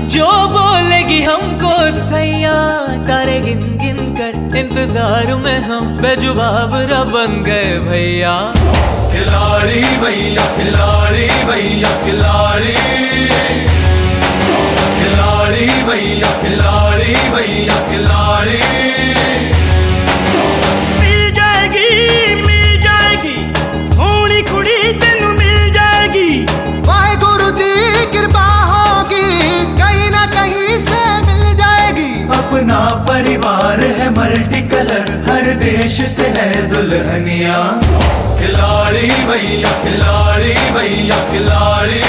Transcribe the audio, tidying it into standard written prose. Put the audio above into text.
जो बोलेगी हमको सैया, तारे गिन गिन कर इंतजार में हम बेजुबाब र बन गए भैया। खिलाड़ी भैया खिलाड़ी भैया खिलाड़ी, खिलाड़ी भैया खिलाड़ी भैया खिलाड़ी। मिल जाएगी सोनी कुड़ी तेनू मिल जाएगी। वाहेगुरु दी कृपा होगी, कहीं ना कहीं से मिल जाएगी। अपना परिवार है मल्टी कलर, हर देश से है दुल्हनिया। खिलाड़ी भैया खिलाड़ी भैया खिलाड़ी।